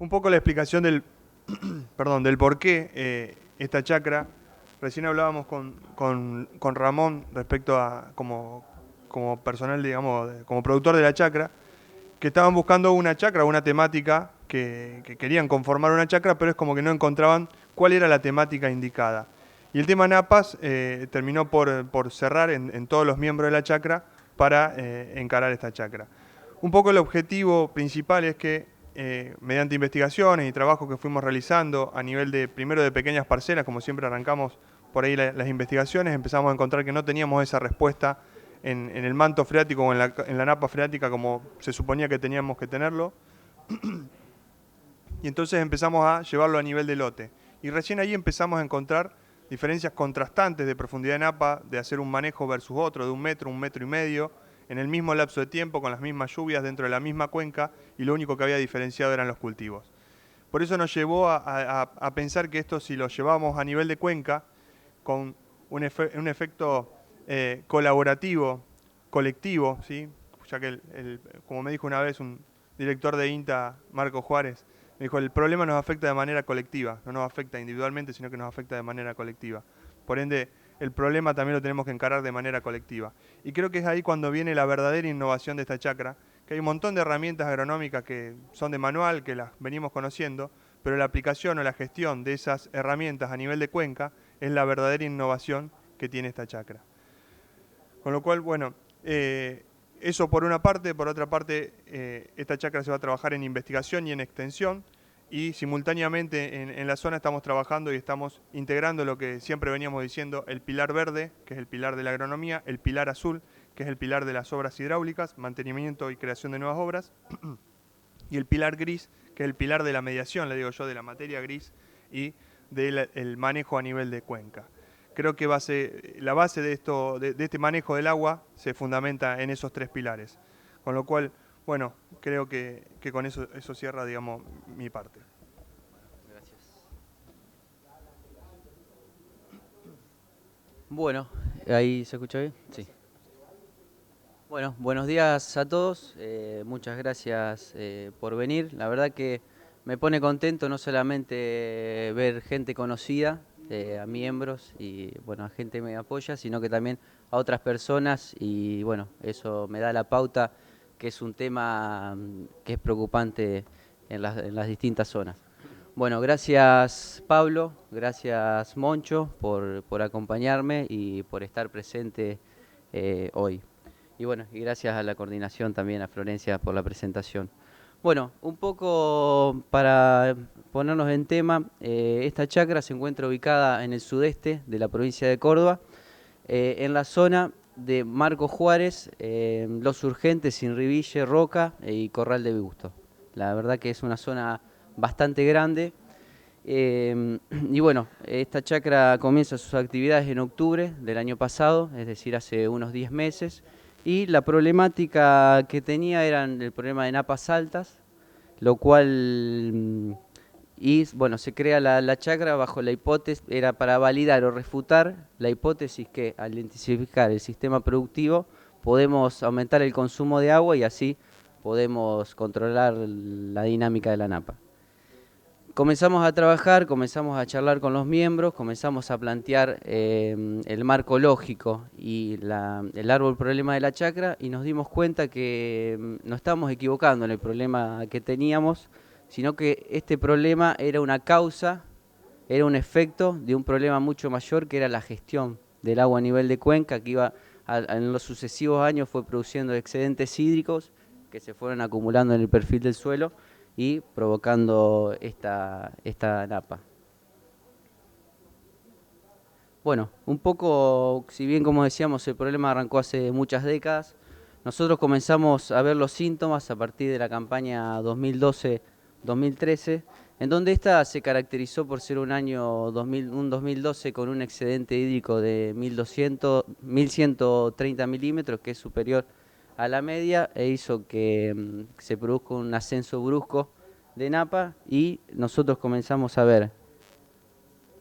Un poco la explicación del, perdón, del por qué esta chacra. Recién hablábamos con Ramón respecto a como personal, digamos, como productor de la chacra, que estaban buscando una chacra, una temática, que querían conformar una chacra, pero es como que no encontraban cuál era la temática indicada. Y el tema Napas terminó por cerrar en todos los miembros de la chacra para encarar esta chacra. Un poco el objetivo principal es que mediante investigaciones y trabajos que fuimos realizando a nivel de, primero de pequeñas parcelas, como siempre arrancamos por ahí las investigaciones, empezamos a encontrar que no teníamos esa respuesta en el manto freático o en la napa freática como se suponía que teníamos que tenerlo. Y entonces empezamos a llevarlo a nivel de lote. Y recién ahí empezamos a encontrar diferencias contrastantes de profundidad de napa, de hacer un manejo versus otro, de un metro y medio, en el mismo lapso de tiempo, con las mismas lluvias, dentro de la misma cuenca, y lo único que había diferenciado eran los cultivos. Por eso nos llevó a pensar que esto, si lo llevamos a nivel de cuenca, con un efecto colaborativo, colectivo, ¿sí? Ya que, como me dijo una vez un director de INTA, Marco Juárez, me dijo, el problema nos afecta de manera colectiva, no nos afecta individualmente, sino que nos afecta de manera colectiva. Por ende, el problema también lo tenemos que encarar de manera colectiva. Y creo que es ahí cuando viene la verdadera innovación de esta chacra, que hay un montón de herramientas agronómicas que son de manual, que las venimos conociendo, pero la aplicación o la gestión de esas herramientas a nivel de cuenca es la verdadera innovación que tiene esta chacra. Con lo cual, bueno, eso por una parte. Por otra parte, esta chacra se va a trabajar en investigación y en extensión, y simultáneamente en la zona estamos trabajando y estamos integrando lo que siempre veníamos diciendo, el pilar verde, que es el pilar de la agronomía, el pilar azul, que es el pilar de las obras hidráulicas, mantenimiento y creación de nuevas obras, y el pilar gris, que es el pilar de la mediación, le digo yo, de la materia gris y del manejo a nivel de cuenca. Creo que la base de este manejo del agua se fundamenta en esos tres pilares. Con lo cual, bueno, creo que con eso cierra, digamos, mi parte. Gracias. Bueno, ¿ahí se escucha bien? Sí. Bueno, buenos días a todos. Muchas gracias por venir. La verdad que me pone contento no solamente ver gente conocida, a miembros y bueno, a gente que me apoya, sino que también a otras personas y bueno, eso me da la pauta que es un tema que es preocupante en las distintas zonas. Bueno, gracias Pablo, gracias Moncho por acompañarme y por estar presente hoy. Y bueno, y gracias a la coordinación también, a Florencia, por la presentación. Bueno, un poco para ponernos en tema, esta chacra se encuentra ubicada en el sudeste de la provincia de Córdoba, en la zona de Marco Juárez, Los Urgentes, Sinriville, Roca y Corral de Busto. La verdad que es una zona bastante grande. Y bueno, esta chacra comienza sus actividades en octubre del año pasado, es decir, hace unos 10 meses. Y la problemática que tenía era el problema de napas altas, lo cual, y bueno, se crea la chacra bajo la hipótesis, era para validar o refutar la hipótesis que al intensificar el sistema productivo podemos aumentar el consumo de agua y así podemos controlar la dinámica de la napa. Comenzamos a trabajar, comenzamos a charlar con los miembros, comenzamos a plantear el marco lógico y el árbol problema de la chacra y nos dimos cuenta que no estábamos equivocando en el problema que teníamos, sino que este problema era una causa, era un efecto de un problema mucho mayor que era la gestión del agua a nivel de cuenca, que en los sucesivos años fue produciendo excedentes hídricos que se fueron acumulando en el perfil del suelo y provocando esta napa. Bueno, un poco, si bien como decíamos el problema arrancó hace muchas décadas, nosotros comenzamos a ver los síntomas a partir de la campaña 2012-2013, en donde esta se caracterizó por ser un año 2012 con un excedente hídrico de 1130 milímetros, que es superior a la media, e hizo que se produzca un ascenso brusco de napa y nosotros comenzamos a ver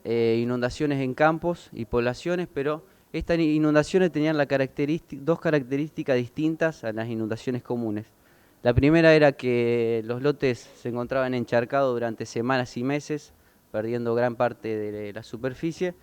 inundaciones en campos y poblaciones, pero estas inundaciones tenían dos características distintas a las inundaciones comunes. La primera era que los lotes se encontraban encharcados durante semanas y meses, perdiendo gran parte de la superficie.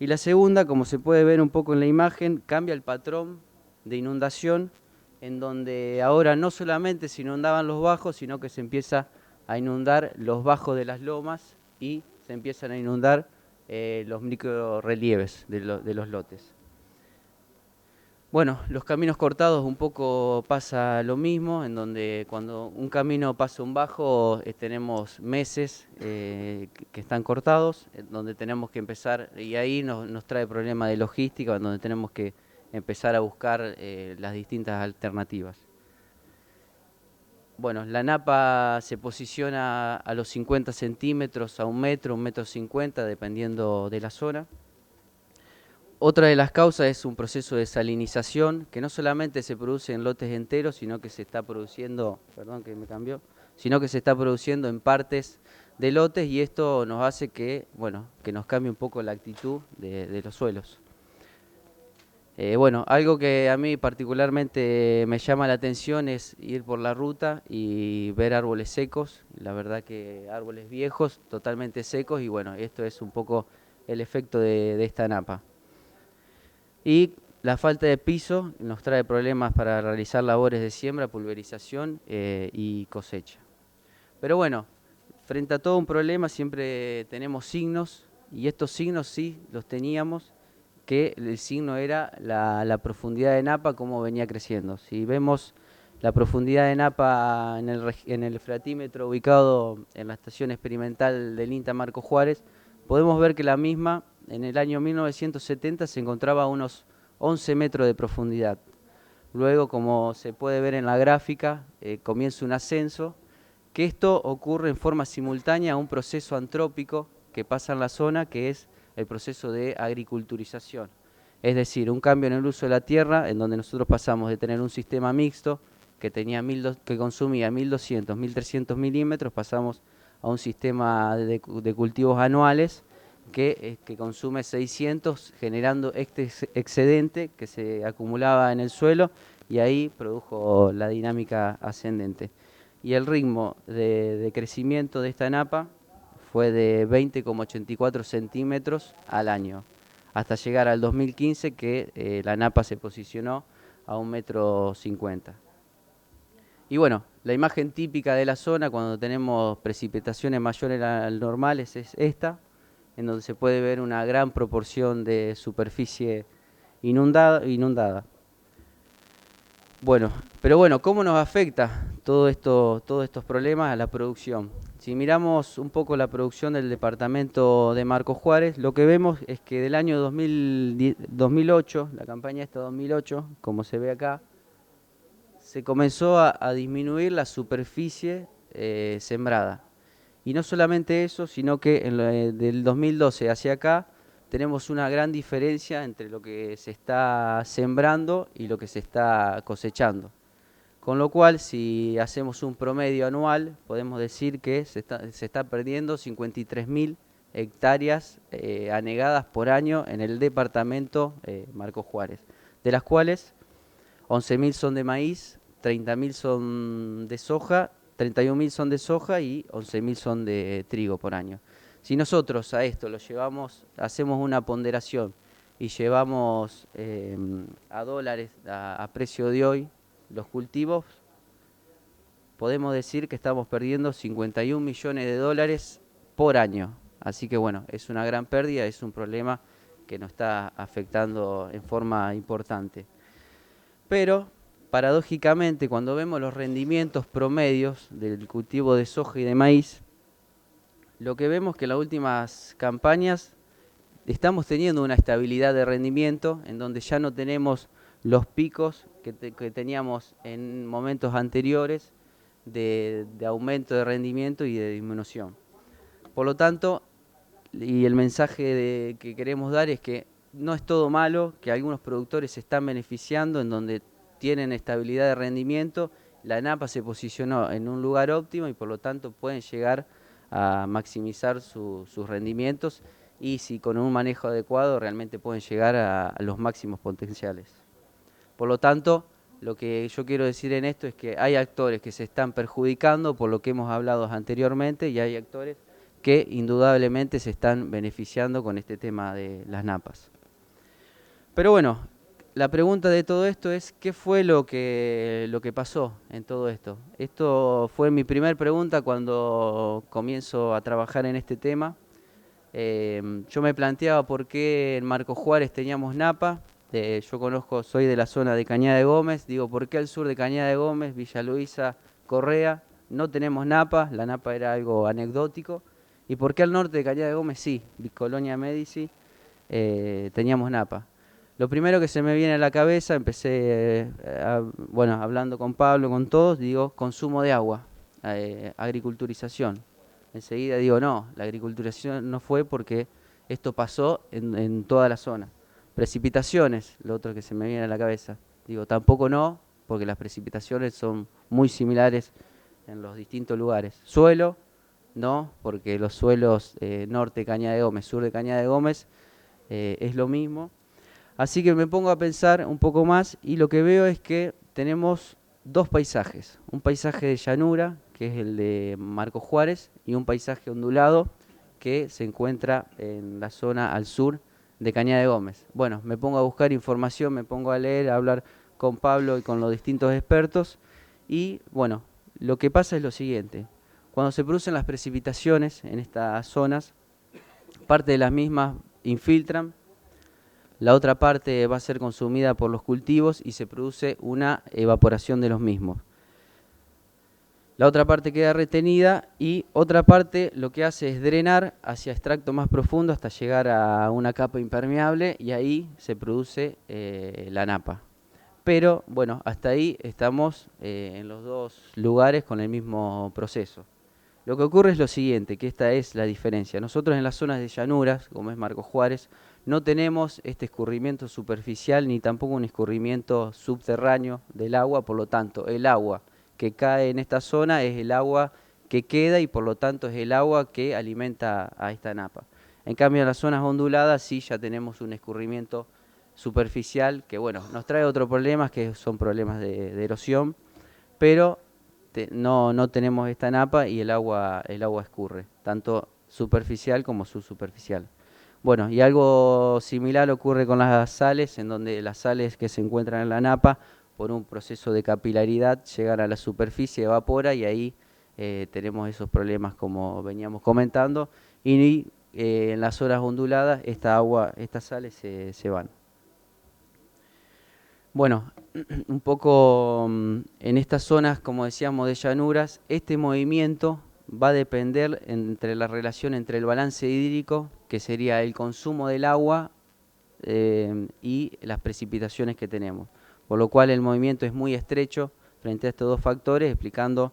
Y la segunda, como se puede ver un poco en la imagen, cambia el patrón de inundación, en donde ahora no solamente se inundaban los bajos, sino que se empieza a inundar los bajos de las lomas y se empiezan a inundar los microrelieves de los lotes. Bueno, los caminos cortados un poco pasa lo mismo, en donde cuando un camino pasa un bajo tenemos meses que están cortados, donde tenemos que empezar, y ahí nos trae problemas de logística, en donde tenemos que empezar a buscar las distintas alternativas. Bueno, la napa se posiciona a los 50 centímetros, a 1 metro, 1,50 m, dependiendo de la zona. Otra de las causas es un proceso de salinización que no solamente se produce en lotes enteros, sino que se está produciendo, sino que se está produciendo en partes de lotes, y esto nos hace que nos cambie un poco la actitud de los suelos. Algo que a mí particularmente me llama la atención es ir por la ruta y ver árboles secos, la verdad que árboles viejos, totalmente secos, y bueno, esto es un poco el efecto de esta napa. Y la falta de piso nos trae problemas para realizar labores de siembra, pulverización y cosecha. Pero bueno, frente a todo un problema siempre tenemos signos, y estos signos sí los teníamos, que el signo era la profundidad de napa, cómo venía creciendo. Si vemos la profundidad de napa en el freatímetro ubicado en la estación experimental del INTA Marcos Juárez, podemos ver que la misma en el año 1970 se encontraba a unos 11 metros de profundidad. Luego, como se puede ver en la gráfica, comienza un ascenso, que esto ocurre en forma simultánea a un proceso antrópico que pasa en la zona, que es el proceso de agriculturización. Es decir, un cambio en el uso de la tierra, en donde nosotros pasamos de tener un sistema mixto que consumía 1.200, 1.300 milímetros, pasamos a un sistema de cultivos anuales que consume 600, generando este excedente que se acumulaba en el suelo, y ahí produjo la dinámica ascendente. Y el ritmo de crecimiento de esta napa fue de 20,84 centímetros al año, hasta llegar al 2015, que la napa se posicionó a 1,50 m. Y bueno, la imagen típica de la zona cuando tenemos precipitaciones mayores al normal es esta, en donde se puede ver una gran proporción de superficie inundada. Pero ¿cómo nos afecta todos estos problemas a la producción? Si miramos un poco la producción del departamento de Marcos Juárez, lo que vemos es que del año 2008, la campaña esta 2008, como se ve acá, se comenzó a disminuir la superficie sembrada. Y no solamente eso, sino que del 2012 hacia acá tenemos una gran diferencia entre lo que se está sembrando y lo que se está cosechando. Con lo cual, si hacemos un promedio anual, podemos decir que se está perdiendo 53.000 hectáreas anegadas por año en el departamento Marcos Juárez, de las cuales 11.000 son de maíz, 30.000 son de soja, 31.000 son de soja y 11.000 son de trigo por año. Si nosotros a esto lo llevamos, hacemos una ponderación y llevamos a dólares a precio de hoy los cultivos, podemos decir que estamos perdiendo 51 millones de dólares por año. Así que es una gran pérdida, es un problema que nos está afectando en forma importante. Pero, paradójicamente, cuando vemos los rendimientos promedios del cultivo de soja y de maíz, lo que vemos es que en las últimas campañas estamos teniendo una estabilidad de rendimiento, en donde ya no tenemos los picos que teníamos en momentos anteriores de aumento de rendimiento y de disminución. Por lo tanto, y el mensaje que queremos dar es que no es todo malo, que algunos productores se están beneficiando en donde tienen estabilidad de rendimiento. La napa se posicionó en un lugar óptimo y por lo tanto pueden llegar a maximizar sus rendimientos, y si con un manejo adecuado realmente pueden llegar a los máximos potenciales. Por lo tanto, Lo que yo quiero decir en esto es que hay actores que se están perjudicando por lo que hemos hablado anteriormente y hay actores que indudablemente se están beneficiando con este tema de las napas. Pero bueno, la pregunta de todo esto es, ¿qué fue lo que pasó en todo esto? Esto fue mi primer pregunta cuando comienzo a trabajar en este tema. Yo me planteaba por qué en Marcos Juárez teníamos napa. Yo soy de la zona de Cañada de Gómez. Digo, ¿por qué al sur de Cañada de Gómez, Villa Luisa, Correa, no tenemos napa? La napa era algo anecdótico. ¿Y por qué al norte de Cañada de Gómez sí? Colonia Medici, teníamos napa. Lo primero que se me viene a la cabeza, empecé, bueno, hablando con Pablo, con todos, digo, consumo de agua, agriculturización. Enseguida digo, no, la agriculturización no fue porque esto pasó en toda la zona. Precipitaciones, lo otro que se me viene a la cabeza. Digo, tampoco no, porque las precipitaciones son muy similares en los distintos lugares. Suelo, no, porque los suelos norte de Cañada de Gómez, sur de Cañada de Gómez, es lo mismo. Así que me pongo a pensar un poco más y lo que veo es que tenemos dos paisajes. Un paisaje de llanura, que es el de Marcos Juárez, y un paisaje ondulado que se encuentra en la zona al sur de Cañada de Gómez. Bueno, me pongo a buscar información, me pongo a leer, a hablar con Pablo y con los distintos expertos y bueno, lo que pasa es lo siguiente. Cuando se producen las precipitaciones en estas zonas, parte de las mismas infiltran, la otra parte va a ser consumida por los cultivos y se produce una evaporación de los mismos. La otra parte queda retenida y otra parte lo que hace es drenar hacia extracto más profundo hasta llegar a una capa impermeable y ahí se produce la napa. Pero bueno, hasta ahí estamos en los dos lugares con el mismo proceso. Lo que ocurre es lo siguiente, que esta es la diferencia. Nosotros en las zonas de llanuras, como es Marcos Juárez, no tenemos este escurrimiento superficial ni tampoco un escurrimiento subterráneo del agua, por lo tanto, el agua que cae en esta zona es el agua que queda y por lo tanto es el agua que alimenta a esta napa. En cambio, en las zonas onduladas sí ya tenemos un escurrimiento superficial que, bueno, nos trae otros problemas que son problemas de erosión, pero no tenemos esta napa y el agua escurre, tanto superficial como subsuperficial. Bueno, y algo similar ocurre con las sales, en donde las sales que se encuentran en la napa, por un proceso de capilaridad, llegan a la superficie, evapora y ahí tenemos esos problemas como veníamos comentando. Y en las zonas onduladas, estas sales se van. Bueno, un poco en estas zonas, como decíamos, de llanuras, este movimiento va a depender entre la relación entre el balance hídrico, que sería el consumo del agua, y las precipitaciones que tenemos. Por lo cual el movimiento es muy estrecho frente a estos dos factores, explicando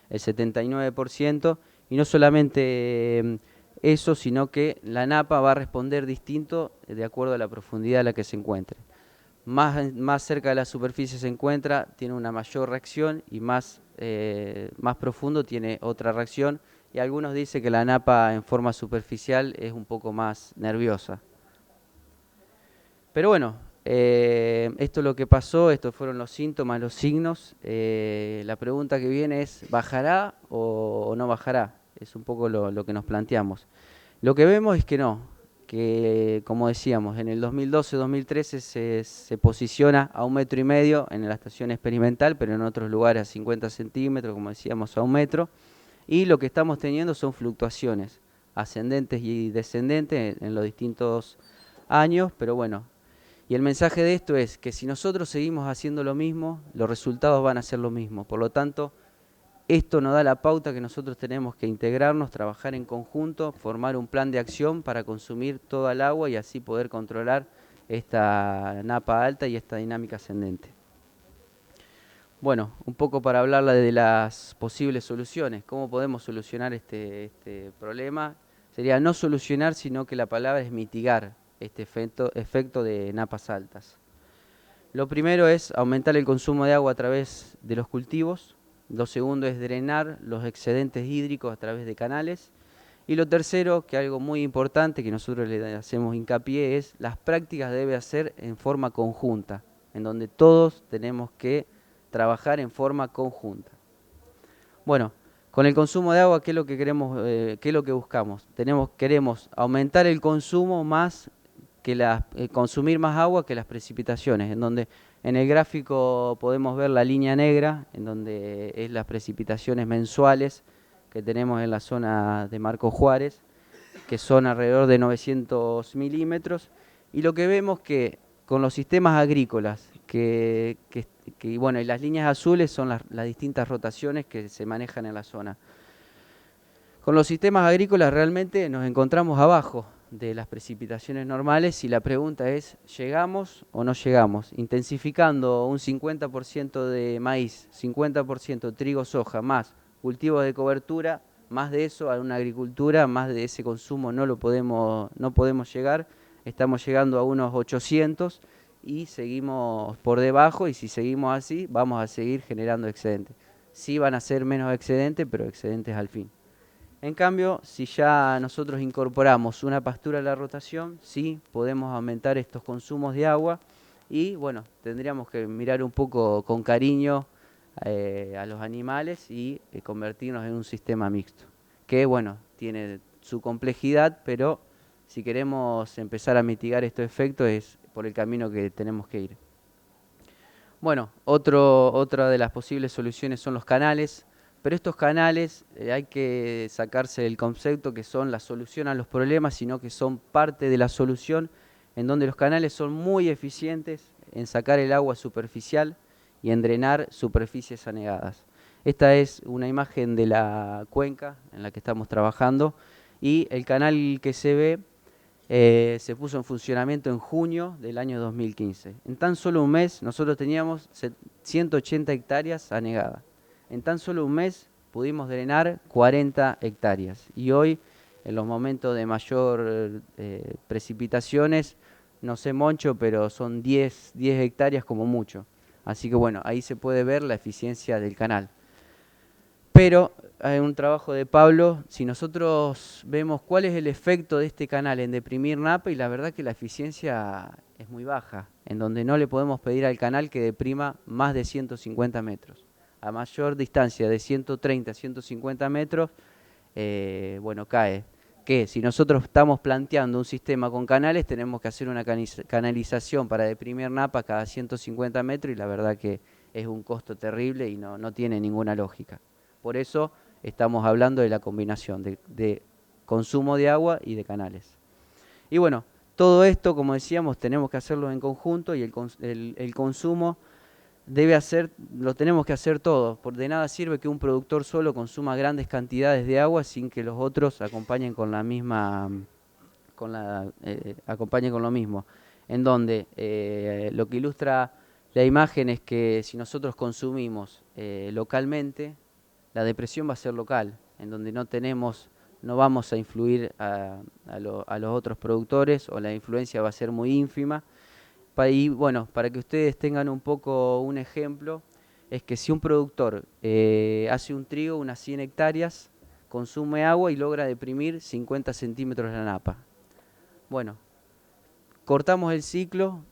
el 79%, y no solamente eso, sino que la napa va a responder distinto de acuerdo a la profundidad a la que se encuentre. Más cerca de la superficie se encuentra, tiene una mayor reacción y más profundo tiene otra reacción. Y algunos dicen que la napa en forma superficial es un poco más nerviosa. Pero bueno, esto es lo que pasó, estos fueron los síntomas, los signos. La pregunta que viene es, ¿bajará o no bajará? Es un poco lo que nos planteamos. Lo que vemos es que no, que como decíamos, en el 2012-2013 se posiciona a 1,5 metros en la estación experimental, pero en otros lugares a 50 centímetros, como decíamos, a 1 metro. Y lo que estamos teniendo son fluctuaciones ascendentes y descendentes en los distintos años, pero bueno. Y el mensaje de esto es que si nosotros seguimos haciendo lo mismo, los resultados van a ser lo mismo. Por lo tanto, esto nos da la pauta que nosotros tenemos que integrarnos, trabajar en conjunto, formar un plan de acción para consumir toda el agua y así poder controlar esta napa alta y esta dinámica ascendente. Bueno, un poco para hablar de las posibles soluciones. ¿Cómo podemos solucionar este problema? Sería no solucionar, sino que la palabra es mitigar este efecto de napas altas. Lo primero es aumentar el consumo de agua a través de los cultivos. Lo segundo es drenar los excedentes hídricos a través de canales. Y lo tercero, que algo muy importante que nosotros le hacemos hincapié, es las prácticas debe hacer en forma conjunta, en donde todos tenemos que trabajar en forma conjunta. Bueno, con el consumo de agua, ¿qué es lo que queremos, qué es lo que buscamos? Queremos aumentar el consumo más que consumir más agua que las precipitaciones, en donde en el gráfico podemos ver la línea negra, en donde es las precipitaciones mensuales que tenemos en la zona de Marcos Juárez, que son alrededor de 900 milímetros, y lo que vemos que con los sistemas agrícolas, bueno, y las líneas azules son las distintas rotaciones que se manejan en la zona. Con los sistemas agrícolas realmente nos encontramos abajo de las precipitaciones normales y la pregunta es, ¿llegamos o no llegamos? Intensificando un 50% de maíz, 50% trigo, soja, más cultivos de cobertura, más de eso a una agricultura, más de ese consumo no podemos llegar. Estamos llegando a unos 800 y seguimos por debajo, y si seguimos así vamos a seguir generando excedentes. Sí van a ser menos excedentes, pero excedentes al fin. En cambio, si ya nosotros incorporamos una pastura a la rotación, sí podemos aumentar estos consumos de agua y bueno, tendríamos que mirar un poco con cariño a los animales y convertirnos en un sistema mixto, que bueno, tiene su complejidad, pero si queremos empezar a mitigar estos efectos es por el camino que tenemos que ir. Bueno, otra de las posibles soluciones son los canales, pero estos canales hay que sacarse del concepto que son la solución a los problemas, sino que son parte de la solución, en donde los canales son muy eficientes en sacar el agua superficial y en drenar superficies anegadas. Esta es una imagen de la cuenca en la que estamos trabajando y el canal que se ve se puso en funcionamiento en junio del año 2015. En tan solo un mes nosotros teníamos 180 hectáreas anegadas. En tan solo un mes pudimos drenar 40 hectáreas. Y hoy, en los momentos de mayor precipitaciones, no sé Moncho, pero son 10 hectáreas como mucho. Así que bueno, ahí se puede ver la eficiencia del canal. Pero hay un trabajo de Pablo, si nosotros vemos cuál es el efecto de este canal en deprimir napa, y la verdad que la eficiencia es muy baja, en donde no le podemos pedir al canal que deprima más de 150 metros. A mayor distancia de 130 a 150 metros, bueno, cae. Que si nosotros estamos planteando un sistema con canales, tenemos que hacer una canalización para deprimir napa cada 150 metros, y la verdad que es un costo terrible y no tiene ninguna lógica. Por eso estamos hablando de la combinación de consumo de agua y de canales. Y bueno, todo esto, como decíamos, tenemos que hacerlo en conjunto, y el consumo lo tenemos que hacer todos. Porque de nada sirve que un productor solo consuma grandes cantidades de agua sin que los otros acompañen con la misma, acompañen con lo mismo. En donde lo que ilustra la imagen es que si nosotros consumimos localmente, la depresión va a ser local, en donde no vamos a influir a los otros productores, o la influencia va a ser muy ínfima. Y bueno, para que ustedes tengan un poco un ejemplo, es que si un productor hace un trigo, unas 100 hectáreas, consume agua y logra deprimir 50 centímetros la napa. Bueno, cortamos el ciclo,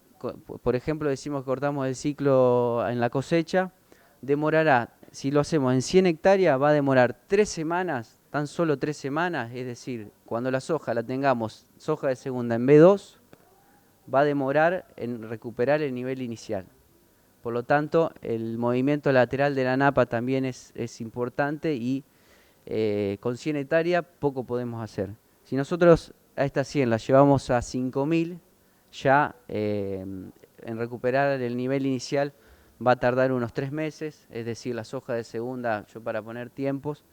por ejemplo decimos que cortamos el ciclo en la cosecha, demorará, si lo hacemos en 100 hectáreas, va a demorar 3 semanas, tan solo 3 semanas, es decir, cuando la soja la tengamos, soja de segunda en B2, va a demorar en recuperar el nivel inicial. Por lo tanto, el movimiento lateral de la napa también es importante, y con 100 hectáreas poco podemos hacer. Si nosotros a estas 100 las llevamos a 5.000, ya en recuperar el nivel inicial va a tardar unos 3 meses, es decir, la soja de segunda, yo para poner tiempos,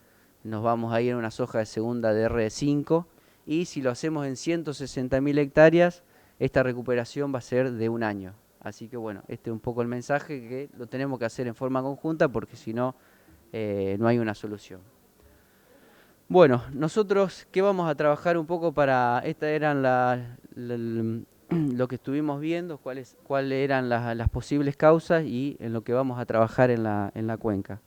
nos vamos a ir a una soja de segunda de R5, y si lo hacemos en 160.000 hectáreas, esta recuperación va a ser de un año. Así que bueno, este es un poco el mensaje, que lo tenemos que hacer en forma conjunta, porque si no, no hay una solución. Bueno, nosotros, ¿qué vamos a trabajar un poco para? Estas eran lo que estuvimos viendo, cuáles eran las posibles causas, y en lo que vamos a trabajar en la cuenca.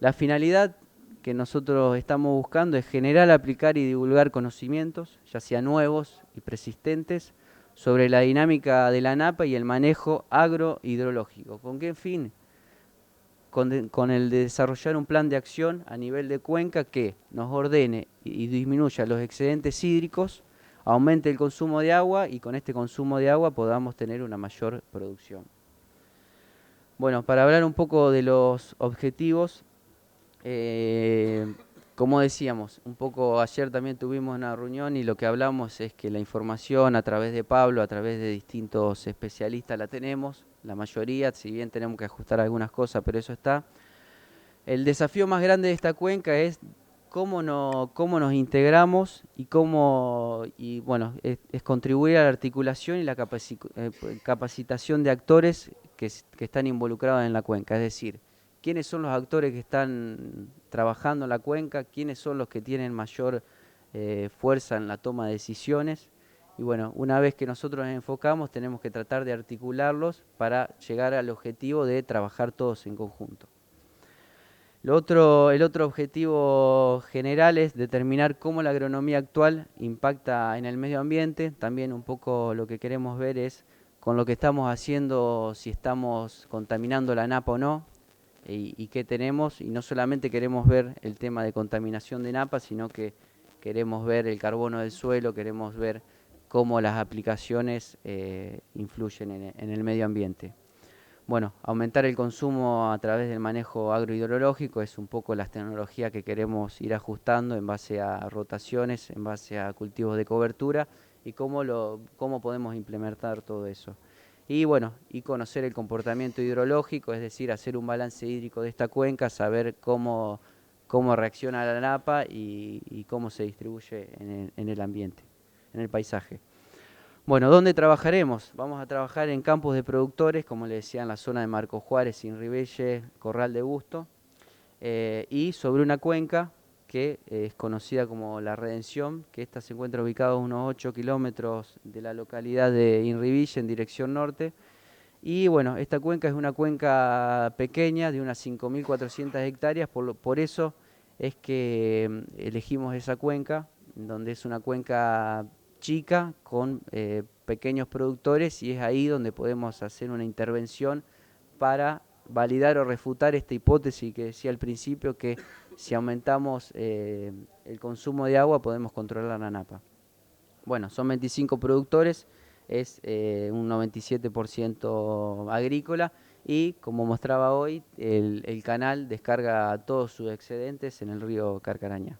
La finalidad que nosotros estamos buscando es generar, aplicar y divulgar conocimientos, ya sea nuevos y persistentes, sobre la dinámica de la napa y el manejo agrohidrológico. ¿Con qué fin? con el de desarrollar un plan de acción a nivel de cuenca que nos ordene y disminuya los excedentes hídricos, aumente el consumo de agua y con este consumo de agua podamos tener una mayor producción. Bueno, para hablar un poco de los objetivos, como decíamos, un poco ayer también tuvimos una reunión y lo que hablamos es que la información a través de Pablo, a través de distintos especialistas la tenemos, la mayoría, si bien tenemos que ajustar algunas cosas, pero eso está. El desafío más grande de esta cuenca es cómo nos integramos y bueno, es contribuir a la articulación y la capacitación de actores que están involucrados en la cuenca, es decir, quiénes son los actores que están trabajando en la cuenca, quiénes son los que tienen mayor fuerza en la toma de decisiones. Y bueno, una vez que nosotros nos enfocamos, tenemos que tratar de articularlos para llegar al objetivo de trabajar todos en conjunto. El otro objetivo general es determinar cómo la agronomía actual impacta en el medio ambiente. También un poco lo que queremos ver es con lo que estamos haciendo, si estamos contaminando la napa o no, y qué tenemos. Y no solamente queremos ver el tema de contaminación de napa, sino que queremos ver el carbono del suelo, queremos ver cómo las aplicaciones influyen en el medio ambiente. Bueno, aumentar el consumo a través del manejo agrohidrológico es un poco las tecnologías que queremos ir ajustando en base a rotaciones, en base a cultivos de cobertura y cómo podemos implementar todo eso. Y bueno, y conocer el comportamiento hidrológico, es decir, hacer un balance hídrico de esta cuenca, saber cómo reacciona la napa y cómo se distribuye en el ambiente, en el paisaje. Bueno, ¿dónde trabajaremos? Vamos a trabajar en campos de productores, como les decía, en la zona de Marcos Juárez, Inribelle, Corral de Busto, y sobre una cuenca que es conocida como La Redención, que esta se encuentra ubicada a unos 8 kilómetros de la localidad de Inribille en dirección norte. Y bueno, esta cuenca es una cuenca pequeña de unas 5.400 hectáreas, por eso es que elegimos esa cuenca, donde es una cuenca chica con pequeños productores y es ahí donde podemos hacer una intervención para validar o refutar esta hipótesis que decía al principio, que si aumentamos el consumo de agua podemos controlar la napa. Bueno, son 25 productores, es un 97% agrícola y como mostraba hoy, el canal descarga todos sus excedentes en el río Carcarañá.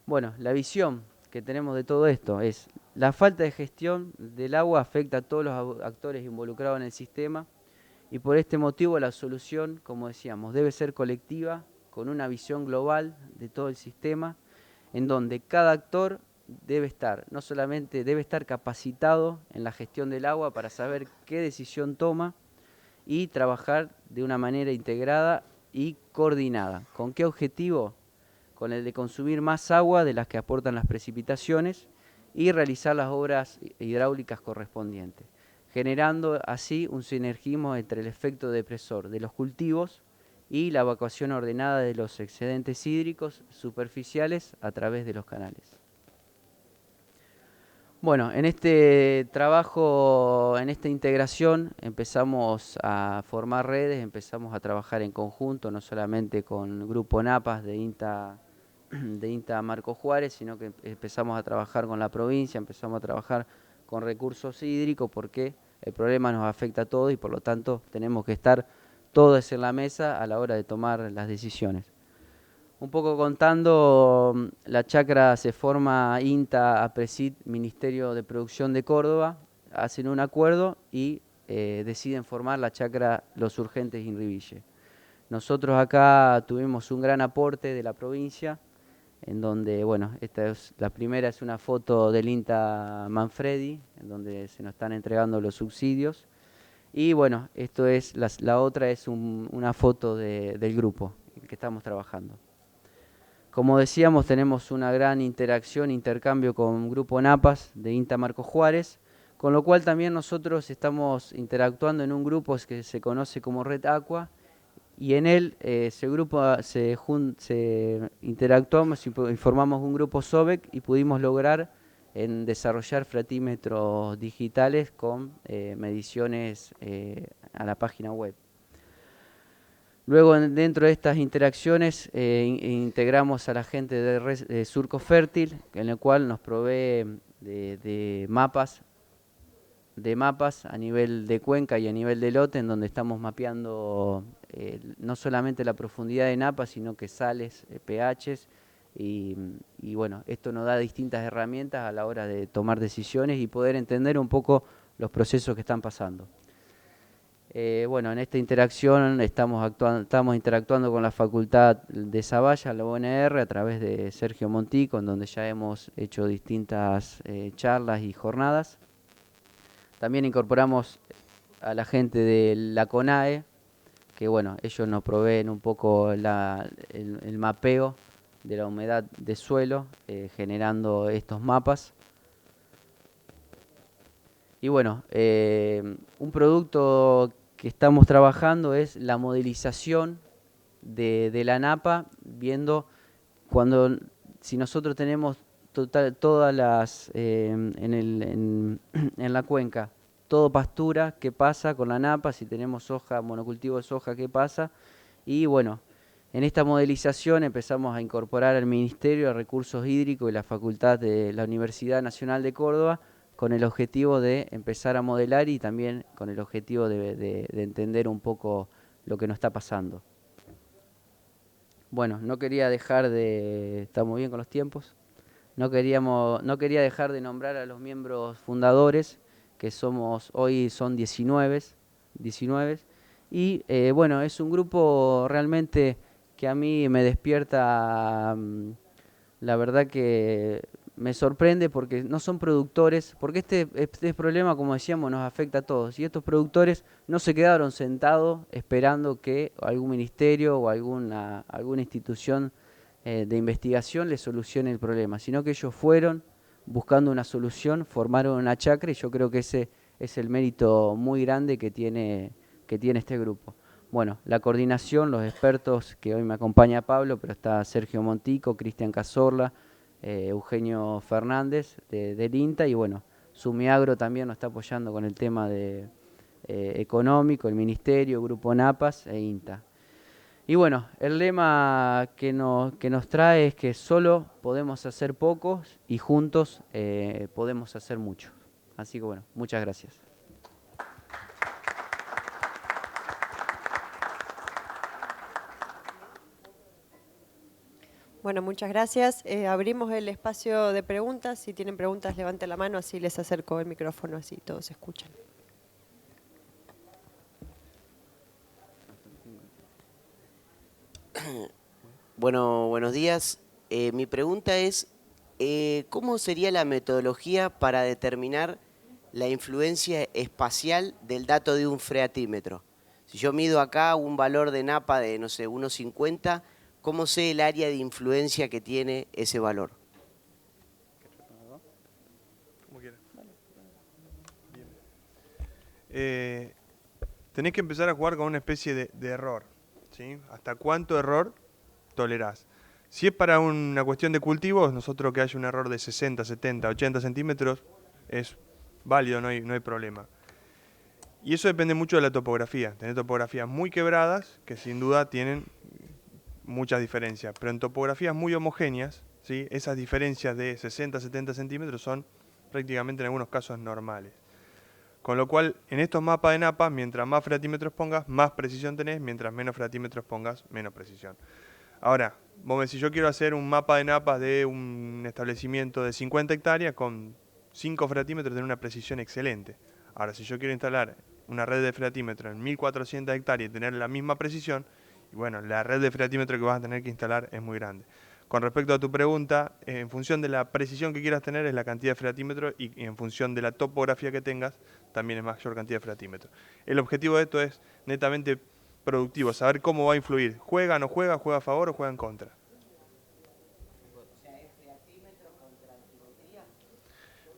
Bueno, la visión que tenemos de todo esto es la falta de gestión del agua afecta a todos los actores involucrados en el sistema y por este motivo la solución, como decíamos, debe ser colectiva, con una visión global de todo el sistema, en donde cada actor no solamente debe estar capacitado en la gestión del agua para saber qué decisión toma y trabajar de una manera integrada y coordinada. ¿Con qué objetivo? Con el de consumir más agua de las que aportan las precipitaciones y realizar las obras hidráulicas correspondientes, generando así un sinergismo entre el efecto depresor de los cultivos y la evacuación ordenada de los excedentes hídricos superficiales a través de los canales. Bueno, en este trabajo, en esta integración, empezamos a formar redes, empezamos a trabajar en conjunto, no solamente con Grupo Napas de INTA Marcos Juárez, sino que empezamos a trabajar con la provincia, empezamos a trabajar con recursos hídricos, porque el problema nos afecta a todos y por lo tanto tenemos que estar todos en la mesa a la hora de tomar las decisiones. Un poco contando, la chacra se forma INTA, APRESID, Ministerio de Producción de Córdoba, hacen un acuerdo y deciden formar la chacra Los Urgentes Inribille. Nosotros acá tuvimos un gran aporte de la provincia, en donde, bueno, la primera es una foto del INTA Manfredi, en donde se nos están entregando los subsidios. Y bueno, la otra es una foto del grupo en que estamos trabajando. Como decíamos, tenemos una gran intercambio con Grupo Napas de INTA Marcos Juárez, con lo cual también nosotros estamos interactuando en un grupo que se conoce como Red Aqua, y en él interactuamos y formamos un grupo SOBEC y pudimos lograr desarrollar fratímetros digitales con mediciones a la página web. Luego, dentro de estas interacciones, integramos a la gente de Surco Fértil, en el cual nos provee de mapas a nivel de cuenca y a nivel de lote, en donde estamos mapeando no solamente la profundidad de napas, sino que sales, pHs, y bueno, esto nos da distintas herramientas a la hora de tomar decisiones y poder entender un poco los procesos que están pasando. Bueno, en esta interacción estamos interactuando con la Facultad de Zavalla, la UNR, a través de Sergio Montico, en donde ya hemos hecho distintas charlas y jornadas. También incorporamos a la gente de la CONAE, que bueno, ellos nos proveen un poco el mapeo de la humedad de suelo, generando estos mapas. Y bueno, un producto que estamos trabajando es la modelización de la napa, viendo si nosotros tenemos todas las en la cuenca, todo pastura, qué pasa con la napa, si tenemos soja, monocultivo de soja, qué pasa. Y bueno, en esta modelización empezamos a incorporar al Ministerio de Recursos Hídricos y la Facultad de la Universidad Nacional de Córdoba, con el objetivo de empezar a modelar y también con el objetivo de entender un poco lo que nos está pasando. Bueno, no quería dejar de... ¿Estamos bien con los tiempos? No quería dejar de nombrar a los miembros fundadores, que hoy son 19, y bueno, es un grupo realmente que a mí me despierta, la verdad que me sorprende, porque no son productores, porque este problema, como decíamos, nos afecta a todos, y estos productores no se quedaron sentados esperando que algún ministerio o alguna institución de investigación les solucione el problema, sino que ellos fueron buscando una solución, formaron una chacra, y yo creo que ese es el mérito muy grande que tiene este grupo. Bueno, la coordinación, los expertos, que hoy me acompaña Pablo, pero está Sergio Montico, Cristian Cazorla, Eugenio Fernández del INTA, y bueno, Sumiagro también nos está apoyando con el tema económico, el Ministerio, Grupo NAPAS e INTA. Y bueno, el lema que nos trae es que solo podemos hacer pocos y juntos podemos hacer mucho. Así que bueno, muchas gracias. Bueno, muchas gracias. Abrimos el espacio de preguntas. Si tienen preguntas, levanten la mano, así les acerco el micrófono, así todos escuchan. Bueno, buenos días. Mi pregunta es, ¿cómo sería la metodología para determinar la influencia espacial del dato de un freatímetro? Si yo mido acá un valor de napa de, no sé, 1,50, ¿cómo sé el área de influencia que tiene ese valor? Como quieras. Tenés que empezar a jugar con una especie de error, ¿sí? ¿Hasta cuánto error tolerás? Si es para una cuestión de cultivos, nosotros que haya un error de 60, 70, 80 centímetros es válido, no hay problema. Y eso depende mucho de la topografía. Tenés topografías muy quebradas, que sin duda tienen muchas diferencias, pero en topografías muy homogéneas, ¿sí? Esas diferencias de 60, 70 centímetros son prácticamente en algunos casos normales. Con lo cual, en estos mapas de napas, mientras más freatímetros pongas, más precisión tenés, mientras menos freatímetros pongas, menos precisión. Ahora, vos me decís, yo quiero hacer un mapa de napas de un establecimiento de 50 hectáreas con 5 freatímetros, tener una precisión excelente. Ahora, si yo quiero instalar una red de freatímetros en 1400 hectáreas y tener la misma precisión, y bueno, la red de freatímetros que vas a tener que instalar es muy grande. Con respecto a tu pregunta, en función de la precisión que quieras tener es la cantidad de freatímetros, y en función de la topografía que tengas también es mayor cantidad de freatímetros. El objetivo de esto es netamente productivo, saber cómo va a influir. ¿Juega, no juega, juega a favor o juega en contra?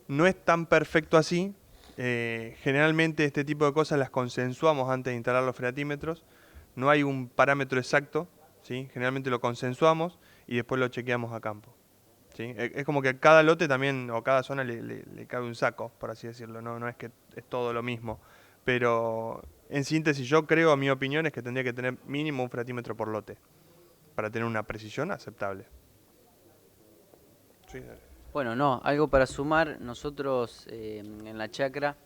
No es tan perfecto así. Generalmente este tipo de cosas las consensuamos antes de instalar los freatímetros. No hay un parámetro exacto, ¿sí? Generalmente lo consensuamos y después lo chequeamos a campo, ¿sí? Es como que a cada lote también, o cada zona le cabe un saco, por así decirlo. No es que es todo lo mismo. Pero en síntesis, yo creo, a mi opinión, es que tendría que tener mínimo un freatímetro por lote para tener una precisión aceptable. Sí, dale. Bueno, no, algo para sumar. Nosotros en la chacra,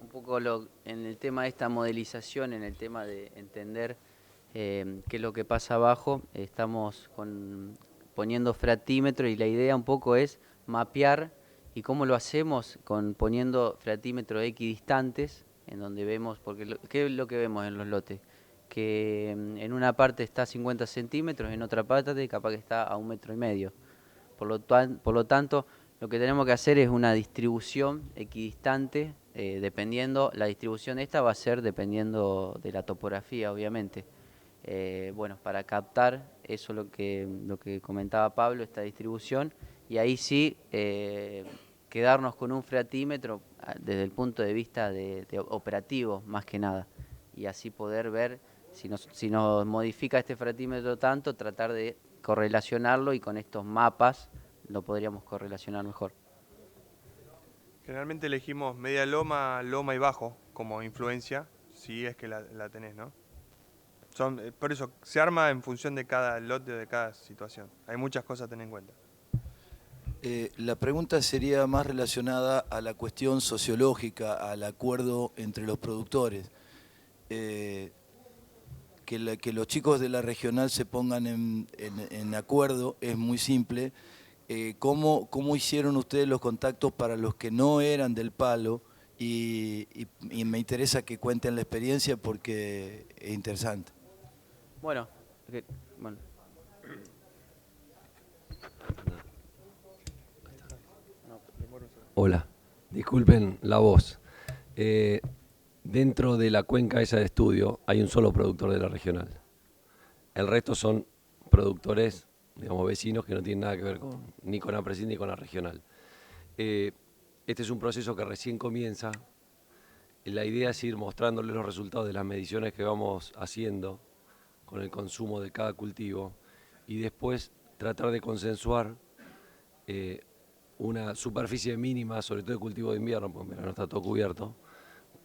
un poco en el tema de esta modelización, en el tema de entender qué es lo que pasa abajo, estamos poniendo freatímetro y la idea un poco es mapear. ¿Y cómo lo hacemos? Poniendo freatímetros equidistantes, en donde vemos, porque ¿qué es lo que vemos en los lotes? Que en una parte está a 50 centímetros, en otra parte capaz que está a 1,5 metros. Por lo tanto, lo que tenemos que hacer es una distribución equidistante, la distribución esta va a ser dependiendo de la topografía, obviamente. Bueno, para captar eso lo que comentaba Pablo, esta distribución, y ahí sí quedarnos con un freatímetro desde el punto de vista de operativo, más que nada, y así poder ver si nos modifica este freatímetro tanto, tratar de correlacionarlo y con estos mapas lo podríamos correlacionar mejor. Generalmente elegimos media loma, loma y bajo como influencia, si es que la tenés, ¿no? Por eso, se arma en función de cada lote o de cada situación. Hay muchas cosas a tener en cuenta. La pregunta sería más relacionada a la cuestión sociológica, al acuerdo entre los productores. Que los chicos de la regional se pongan en acuerdo es muy simple. ¿Cómo hicieron ustedes los contactos para los que no eran del palo? Y me interesa que cuenten la experiencia porque es interesante. Bueno. Hola, disculpen la voz. Dentro de la cuenca esa de estudio hay un solo productor de la regional. El resto son productores, digamos, vecinos que no tienen nada que ver ni con APRESID ni con la regional. Este es un proceso que recién comienza. La idea es ir mostrándoles los resultados de las mediciones que vamos haciendo con el consumo de cada cultivo y después tratar de consensuar una superficie mínima, sobre todo de cultivo de invierno, porque en verano está todo cubierto,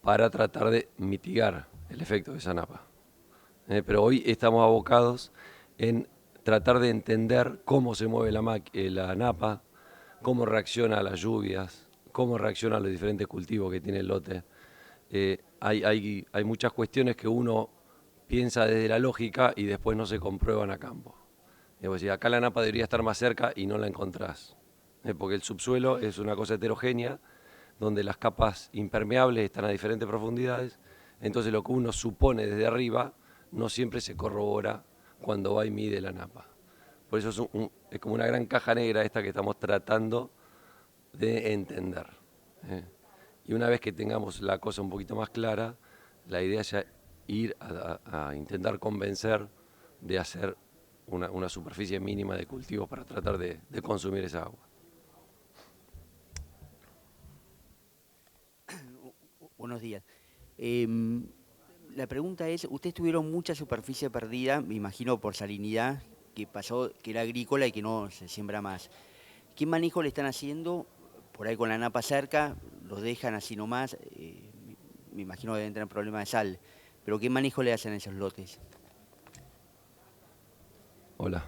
para tratar de mitigar el efecto de esa napa. Pero hoy estamos abocados en tratar de entender cómo se mueve la napa, cómo reacciona a las lluvias, cómo reacciona a los diferentes cultivos que tiene el lote. Hay muchas cuestiones que uno piensa desde la lógica y después no se comprueban a campo. Es decir, acá la napa debería estar más cerca y no la encontrás. Porque el subsuelo es una cosa heterogénea, donde las capas impermeables están a diferentes profundidades, entonces lo que uno supone desde arriba no siempre se corrobora cuando va y mide la napa. Por eso es como una gran caja negra esta que estamos tratando de entender. Y una vez que tengamos la cosa un poquito más clara, la idea es ir a intentar convencer de hacer una superficie mínima de cultivos para tratar de consumir esa agua. Buenos días. La pregunta es, ustedes tuvieron mucha superficie perdida, me imagino por salinidad, que pasó, que era agrícola y que no se siembra más. ¿Qué manejo le están haciendo? Por ahí con la napa cerca, los dejan así nomás, me imagino que deben tener problemas de sal, pero ¿qué manejo le hacen a esos lotes? Hola.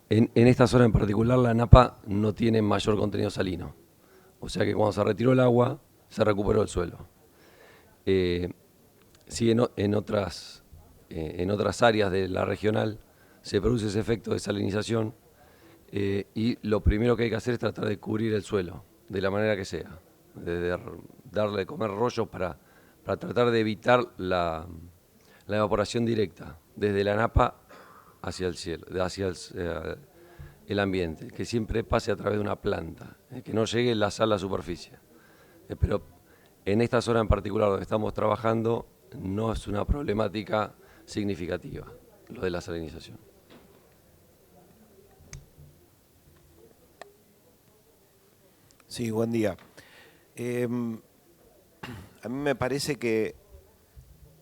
En esta zona en particular la napa no tiene mayor contenido salino. O sea que cuando se retiró el agua, se recuperó el suelo. Sí, en otras áreas de la regional se produce ese efecto de salinización y lo primero que hay que hacer es tratar de cubrir el suelo, de la manera que sea. De darle de comer rollos para tratar de evitar la evaporación directa desde la napa hacia el cielo, hacia el ambiente, que siempre pase a través de una planta, que no llegue la sal a la superficie. Pero en esta zona en particular donde estamos trabajando no es una problemática significativa lo de la salinización. Sí, buen día. A mí me parece que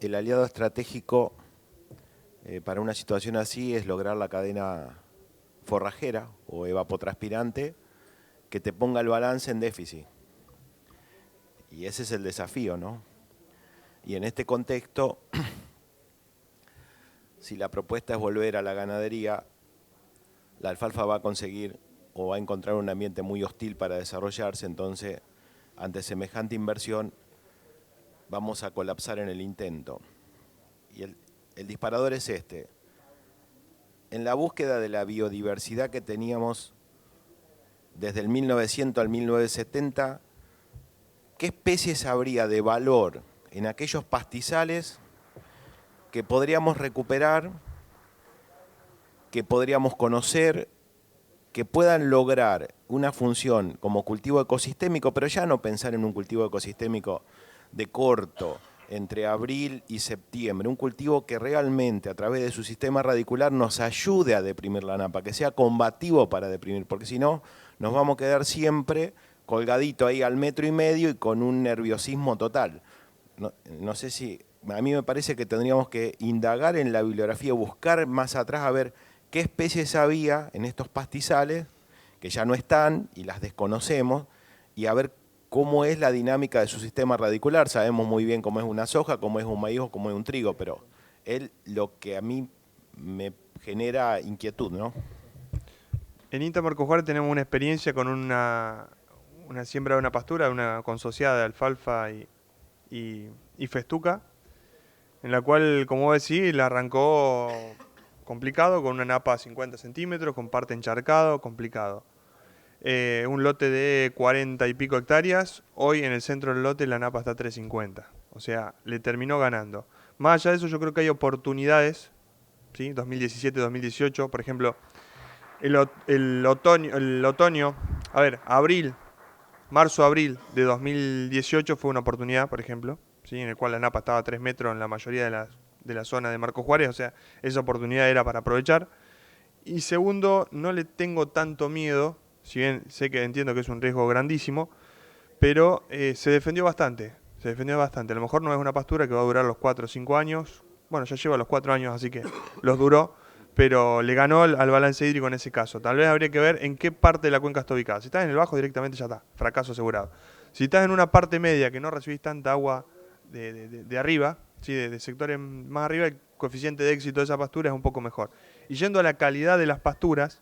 el aliado estratégico para una situación así es lograr la cadena forrajera o evapotranspirante que te ponga el balance en déficit. Y ese es el desafío, ¿no? Y en este contexto, si la propuesta es volver a la ganadería, la alfalfa va a conseguir o va a encontrar un ambiente muy hostil para desarrollarse, entonces ante semejante inversión vamos a colapsar en el intento. Y el disparador es este. En la búsqueda de la biodiversidad que teníamos desde el 1900 al 1970, ¿qué especies habría de valor en aquellos pastizales que podríamos recuperar, que podríamos conocer, que puedan lograr una función como cultivo ecosistémico, pero ya no pensar en un cultivo ecosistémico de corto, entre abril y septiembre, un cultivo que realmente a través de su sistema radicular nos ayude a deprimir la napa, que sea combativo para deprimir, porque si no nos vamos a quedar siempre colgadito ahí al 1,5 metros y con un nerviosismo total. No sé si, a mí me parece que tendríamos que indagar en la bibliografía, buscar más atrás a ver qué especies había en estos pastizales que ya no están y las desconocemos, y a ver cómo es la dinámica de su sistema radicular. Sabemos muy bien cómo es una soja, cómo es un maíz o cómo es un trigo, pero es lo que a mí me genera inquietud, ¿no? En INTA Marcos Juárez tenemos una experiencia con una siembra de una pastura, una consociada de alfalfa y festuca, en la cual, como vos decís, la arrancó complicado, con una napa a 50 centímetros, con parte encharcado, complicado. Un lote de 40 y pico hectáreas, hoy en el centro del lote la napa está a 350, o sea, le terminó ganando. Más allá de eso, yo creo que hay oportunidades, ¿sí? 2017-2018, por ejemplo, el otoño, a ver, marzo-abril de 2018 fue una oportunidad, por ejemplo, ¿sí? En el cual la napa estaba a 3 metros en la mayoría de la zona de Marcos Juárez, o sea, esa oportunidad era para aprovechar. Y segundo, no le tengo tanto miedo, si bien sé que entiendo que es un riesgo grandísimo, pero se defendió bastante, A lo mejor no es una pastura que va a durar los 4 o 5 años, bueno, ya lleva los 4 años, así que los duró, pero le ganó al balance hídrico en ese caso. Tal vez habría que ver en qué parte de la cuenca está ubicada. Si estás en el bajo, directamente ya está, fracaso asegurado. Si estás en una parte media que no recibís tanta agua de arriba, ¿sí? de sectores más arriba, el coeficiente de éxito de esa pastura es un poco mejor. Y yendo a la calidad de las pasturas,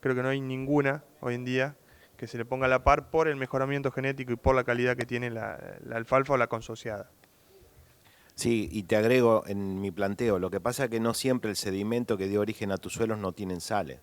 creo que no hay ninguna hoy en día que se le ponga a la par por el mejoramiento genético y por la calidad que tiene la alfalfa o la consociada. Sí, y te agrego en mi planteo, lo que pasa es que no siempre el sedimento que dio origen a tus suelos no tienen sales.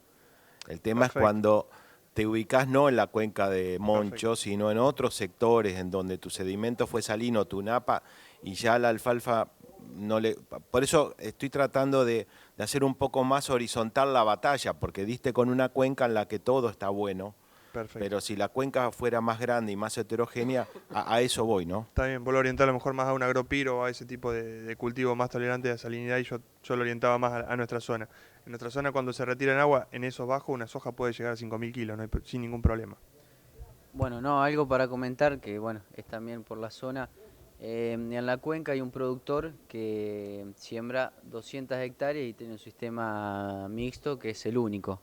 El tema Perfecto. es cuando te ubicás no en la cuenca de Moncho, Perfecto. sino en otros sectores en donde tu sedimento fue salino, tu napa, y ya la alfalfa no le... Por eso estoy tratando de hacer un poco más horizontal la batalla, porque diste con una cuenca en la que todo está bueno. Perfecto. Pero si la cuenca fuera más grande y más heterogénea, a eso voy, ¿no? Está bien, vos lo orientás a lo mejor más a un agropiro o a ese tipo de cultivo más tolerante a salinidad, y yo lo orientaba más a nuestra zona. En nuestra zona, cuando se retira en agua, en esos bajos, una soja puede llegar a 5.000 kilos, sin ningún problema. Bueno, no, algo para comentar que, bueno, es también por la zona. En la cuenca hay un productor que siembra 200 hectáreas y tiene un sistema mixto que es el único.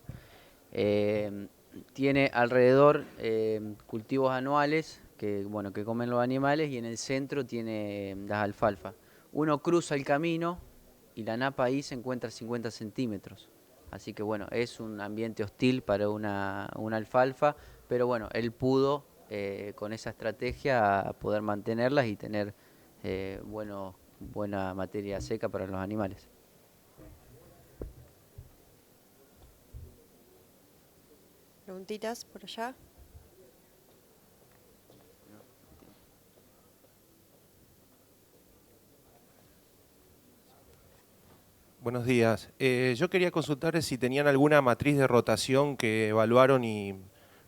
Tiene alrededor cultivos anuales que, bueno, que comen los animales, y en el centro tiene las alfalfas. Uno cruza el camino y la napa ahí se encuentra a 50 centímetros. Así que bueno, es un ambiente hostil para una alfalfa, pero bueno, él pudo con esa estrategia poder mantenerlas y tener buena materia seca para los animales. Preguntitas por allá. Buenos días. Yo quería consultarles si tenían alguna matriz de rotación que evaluaron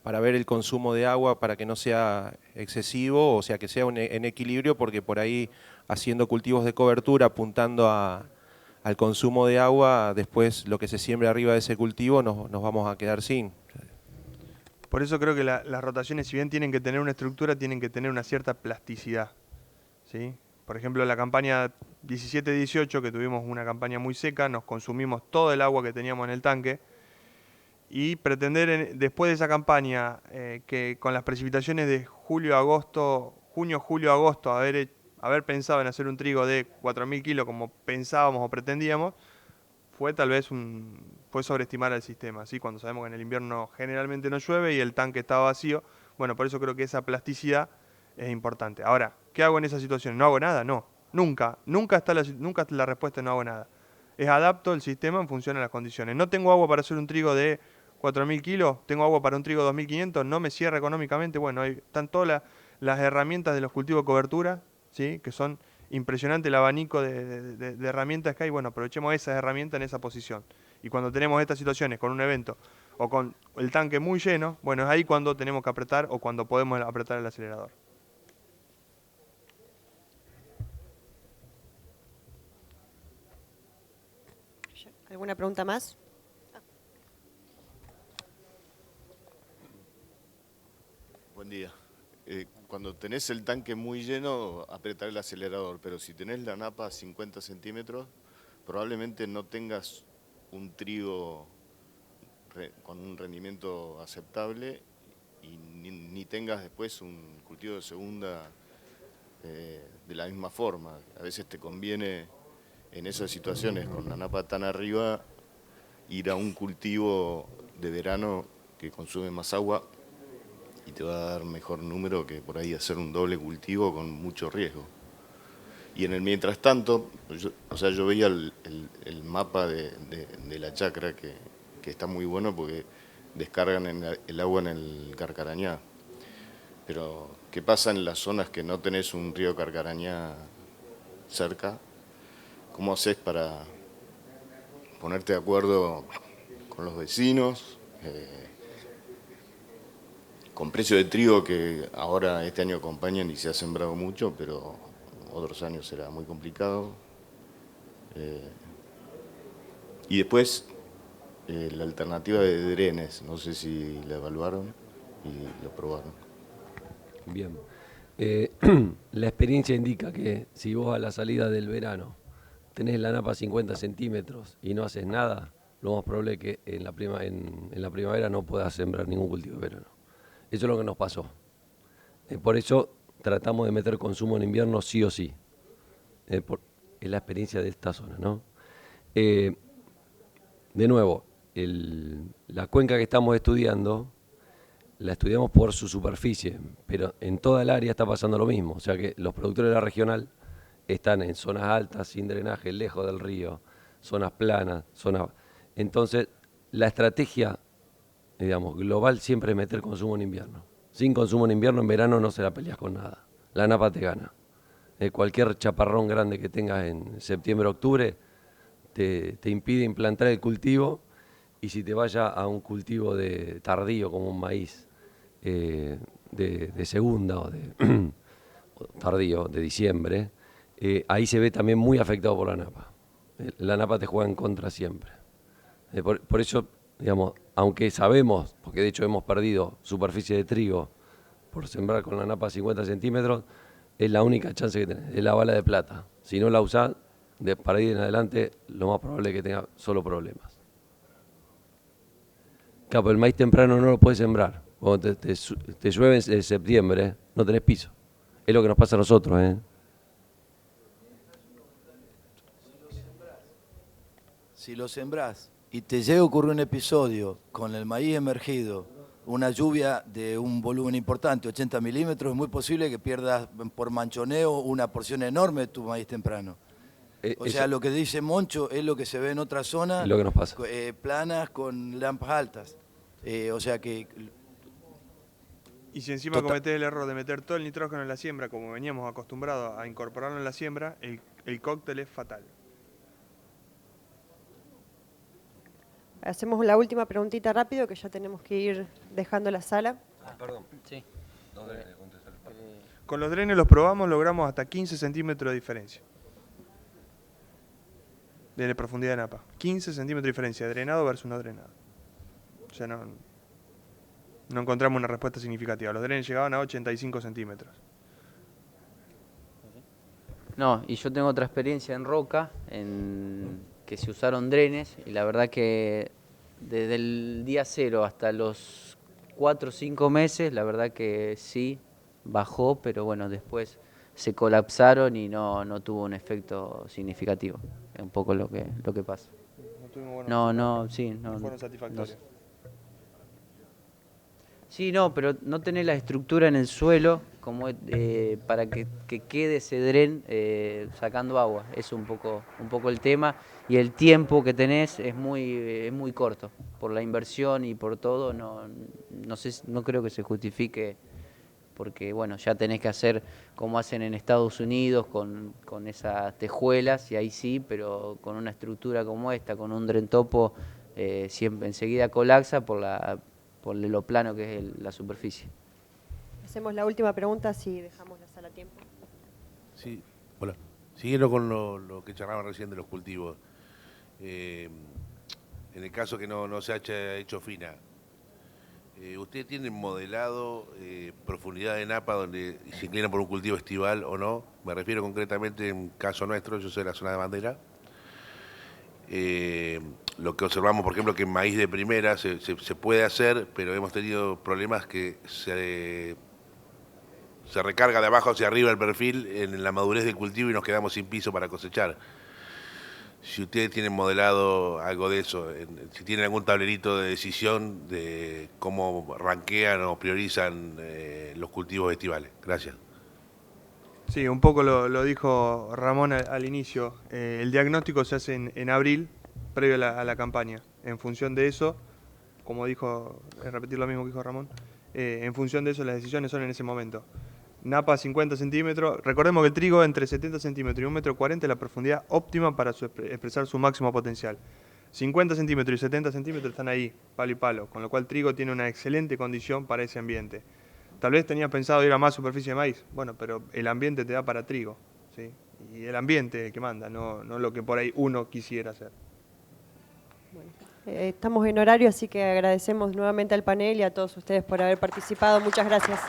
para ver el consumo de agua para que no sea excesivo, o sea, que sea en equilibrio, porque por ahí haciendo cultivos de cobertura, apuntando al consumo de agua, después lo que se siembre arriba de ese cultivo nos vamos a quedar sin. Por eso creo que las rotaciones, si bien tienen que tener una estructura, tienen que tener una cierta plasticidad, ¿sí? Por ejemplo, la campaña 17-18, que tuvimos una campaña muy seca, nos consumimos todo el agua que teníamos en el tanque, y pretender después de esa campaña que con las precipitaciones de junio, julio, agosto, haber haber pensado en hacer un trigo de 4.000 kilos como pensábamos o pretendíamos, fue tal vez fue sobreestimar al sistema, ¿sí? Cuando sabemos que en el invierno generalmente no llueve y el tanque está vacío. Bueno, por eso creo que esa plasticidad es importante. Ahora, ¿qué hago en esa situación? ¿No hago nada? No. Nunca. Nunca la respuesta es no hago nada. Es adapto el sistema en función a las condiciones. No tengo agua para hacer un trigo de 4.000 kilos, tengo agua para un trigo de 2.500, no me cierra económicamente. Bueno, están todas las herramientas de los cultivos de cobertura, ¿sí? Que son impresionante el abanico de herramientas que hay. Bueno, aprovechemos esas herramientas en esa posición. Y cuando tenemos estas situaciones con un evento o con el tanque muy lleno, bueno, es ahí cuando tenemos que apretar o cuando podemos apretar el acelerador. ¿Alguna pregunta más? Buen día. Cuando tenés el tanque muy lleno, apretar el acelerador, pero si tenés la napa a 50 centímetros, probablemente no tengas un trigo con un rendimiento aceptable y ni tengas después un cultivo de segunda de la misma forma. A veces te conviene en esas situaciones, con la napa tan arriba, ir a un cultivo de verano que consume más agua y te va a dar mejor número que por ahí hacer un doble cultivo con mucho riesgo. Y en el mientras tanto, yo veía el mapa de la chacra que está muy bueno porque descargan el agua en el Carcarañá. Pero, ¿qué pasa en las zonas que no tenés un río Carcarañá cerca? ¿Cómo haces para ponerte de acuerdo con los vecinos? Con precio de trigo que ahora este año acompañan y se ha sembrado mucho, pero otros años será muy complicado. Y después la alternativa de drenes, no sé si la evaluaron y lo probaron. Bien. La experiencia indica que si vos a la salida del verano tenés la napa a 50 centímetros y no haces nada, lo más probable es que en la primavera no puedas sembrar ningún cultivo de verano. Eso es lo que nos pasó. Por eso tratamos de meter consumo en invierno sí o sí. Es la experiencia de esta zona, ¿no? De nuevo, la cuenca que estamos estudiando, la estudiamos por su superficie, pero en toda el área está pasando lo mismo. O sea que los productores de la regional están en zonas altas, sin drenaje, lejos del río, zonas planas, Entonces, la estrategia, digamos, global siempre es meter consumo en invierno. Sin consumo en invierno, en verano no se la peleas con nada. La napa te gana. Cualquier chaparrón grande que tengas en septiembre, octubre, te impide implantar el cultivo, y si te vayas a un cultivo de tardío como un maíz de segunda o de tardío, de diciembre, ahí se ve también muy afectado por la napa. La napa te juega en contra siempre. Por eso, digamos, aunque sabemos, porque de hecho hemos perdido superficie de trigo por sembrar con la napa a 50 centímetros, es la única chance que tenés, es la bala de plata. Si no la usás, para ir en adelante, lo más probable es que tenga solo problemas. Claro, el maíz temprano no lo puedes sembrar. Cuando te llueve en septiembre, no tenés piso. Es lo que nos pasa a nosotros, Si lo sembrás y te llega a ocurrir un episodio con el maíz emergido, una lluvia de un volumen importante, 80 milímetros, es muy posible que pierdas por manchoneo una porción enorme de tu maíz temprano. O sea, lo que dice Moncho es lo que se ve en otras zonas, es lo que nos pasa. Planas con lampas altas. O sea que... Y si encima cometés el error de meter todo el nitrógeno en la siembra, como veníamos acostumbrados a incorporarlo en la siembra, el cóctel es fatal. Hacemos la última preguntita rápido, que ya tenemos que ir dejando la sala. Perdón. Sí. Con los drenes los probamos, logramos hasta 15 centímetros de diferencia. De profundidad de napa. 15 centímetros de diferencia, drenado versus no drenado. O sea, no encontramos una respuesta significativa. Los drenes llegaban a 85 centímetros. No, y yo tengo otra experiencia en Roca, que se usaron drenes, y la verdad que desde el día 0 hasta los 4 o 5 meses, la verdad que sí, bajó, pero bueno, después se colapsaron y no tuvo un efecto significativo. Es un poco lo que pasa. No tuvimos buenos No, resultados. sí, No fueron satisfactorios. Sí, no, pero no tenés la estructura en el suelo como para que quede ese dren sacando agua. Es un poco el tema. Y el tiempo que tenés es muy corto. Por la inversión y por todo, no creo que se justifique, porque bueno, ya tenés que hacer como hacen en Estados Unidos con esas tejuelas, y ahí sí, pero con una estructura como esta, con un dren topo, siempre enseguida colapsa por lo plano que es la superficie. Hacemos la última pregunta, si dejamos la sala a tiempo. Sí, hola. Siguiendo con lo que charlaban recién de los cultivos, en el caso que no se haya hecho fina, ¿ustedes tienen modelado profundidad de napa donde se inclinan por un cultivo estival o no? Me refiero concretamente, en caso nuestro, yo soy de la zona de Bandera. Lo que observamos, por ejemplo, que en maíz de primera se puede hacer, pero hemos tenido problemas que se recarga de abajo hacia arriba el perfil en la madurez del cultivo y nos quedamos sin piso para cosechar. Si ustedes tienen modelado algo de eso, si tienen algún tablerito de decisión de cómo ranquean o priorizan los cultivos estivales. Gracias. Sí, un poco lo dijo Ramón al inicio. El diagnóstico se hace en abril, previo a la campaña. En función de eso, como dijo, repetir lo mismo que dijo Ramón, en función de eso las decisiones son en ese momento. Napa 50 centímetros, recordemos que el trigo entre 70 centímetros y 1,40 m es la profundidad óptima para expresar su máximo potencial. 50 centímetros y 70 centímetros están ahí, palo y palo, con lo cual el trigo tiene una excelente condición para ese ambiente. Tal vez tenías pensado ir a más superficie de maíz, bueno, pero el ambiente te da para trigo, ¿sí? Y el ambiente es el que manda, no lo que por ahí uno quisiera hacer. Bueno, estamos en horario, así que agradecemos nuevamente al panel y a todos ustedes por haber participado. Muchas gracias.